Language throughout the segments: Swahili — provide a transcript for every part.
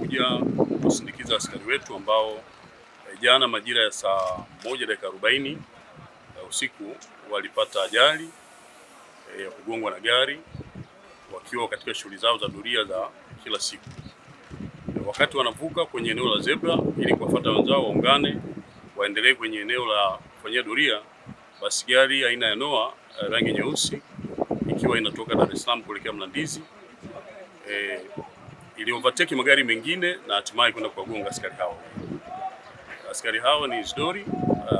tumekuja kusindikiza askari wetu ambao jana majira ya saa 1:40 usiku walipata ajali ya kugongwa na gari wakiwa katika shughuli zao za doria za kila siku. Wakati wanavuka kwenye eneo la zebra ili kuwafuata wenzao waungane waendelee kwenye eneo la kufanyia doria, basi gari aina ya Noah rangi nyeusi ikiwa inatoka Dar es Salaam kuelekea Mlandizi ili overtake magari mengine na hatimaye kwenda kuwagonga askari hao. Askari hao ni Isidori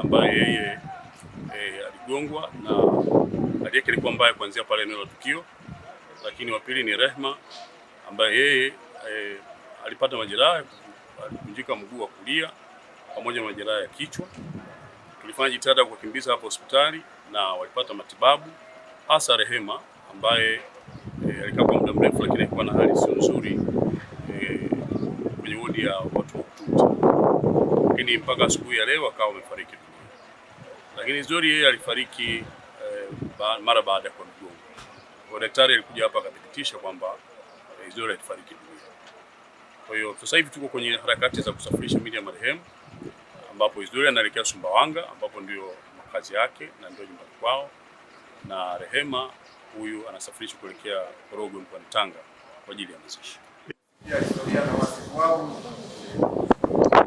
ambaye yeye aligongwa na hali yake ilikuwa mbaya kuanzia pale eneo la tukio, lakini wa pili ni Rehma ambaye yeye alipata majeraha, alivunjika mguu wa kulia pamoja na majeraha ya kichwa. Tulifanya jitihada kuwakimbiza hapo hospitali na walipata matibabu, hasa Rehema ambaye alikaa kwa muda mrefu lakini alikuwa na hali sio nzuri kwenye wodi ya watu mahututi, lakini mpaka asubuhi ya leo akawa amefariki dunia. Lakini Isidori yeye alifariki mara baada ya kugonga. Kwa daktari alikuja hapa akathibitisha kwamba Isidori alifariki dunia. Kwa hiyo sasa hivi tuko kwenye harakati za kusafirisha miili ya marehemu, ambapo Isidori anaelekea Sumbawanga ambapo ndio makazi yake na ndio nyumbani kwao, na Rehema huyu anasafirishwa kuelekea Korogwe mkoani Tanga kwa ajili ya mazishi. Historia na wasifu wao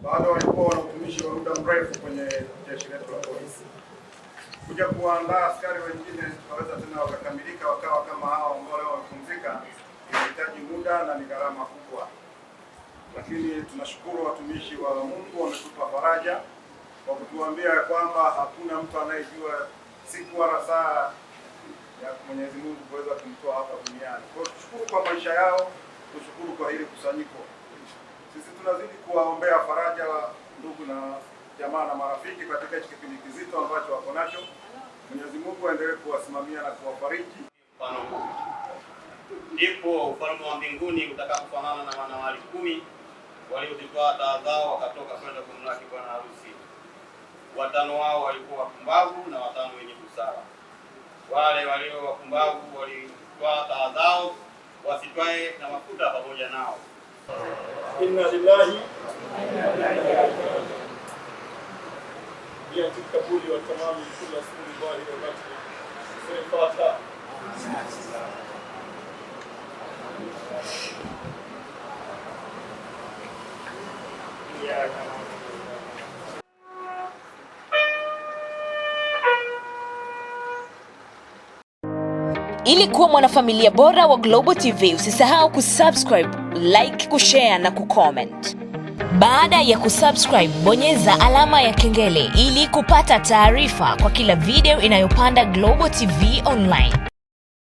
bado walikuwa wanatumishi wa muda mrefu kwenye jeshi letu la polisi. Kuja kuandaa askari wengine waweza tena wakakamilika wakawa kama hao ambao leo wamepumzika, inahitaji muda na ni gharama kubwa. Lakini tunashukuru watumishi wa Mungu wametupa faraja kwa kutuambia kwamba hakuna mtu anayejua siku wala saa ya Mwenyezi Mungu kuweza kumtoa hapa duniani. Kwa hiyo tushukuru kwa maisha yao, tushukuru kwa hili kusanyiko. Sisi tunazidi kuwaombea faraja ndugu na jamaa na marafiki katika hiki kipindi kizito ambacho wako nacho. Mwenyezi Mungu aendelee kuwasimamia na kuwafariji. Ndipo ufalme wa mbinguni utakapofanana na wanawali 10 waliozitoa taa zao wakatoka kwenda kumlaki bwana harusi. 5 wao walikuwa wapumbavu na 5 wenye busara. Wale walio wapumbavu walitoa taa zao wasitwae na mafuta pamoja nao. Inna lillahi ya tukabuli wa tamamu kila siku bali wakati sifata. Ili kuwa mwanafamilia bora wa Global TV, usisahau kusubscribe, like, kushare na kucomment. Baada ya kusubscribe, bonyeza alama ya kengele ili kupata taarifa kwa kila video inayopanda Global TV Online.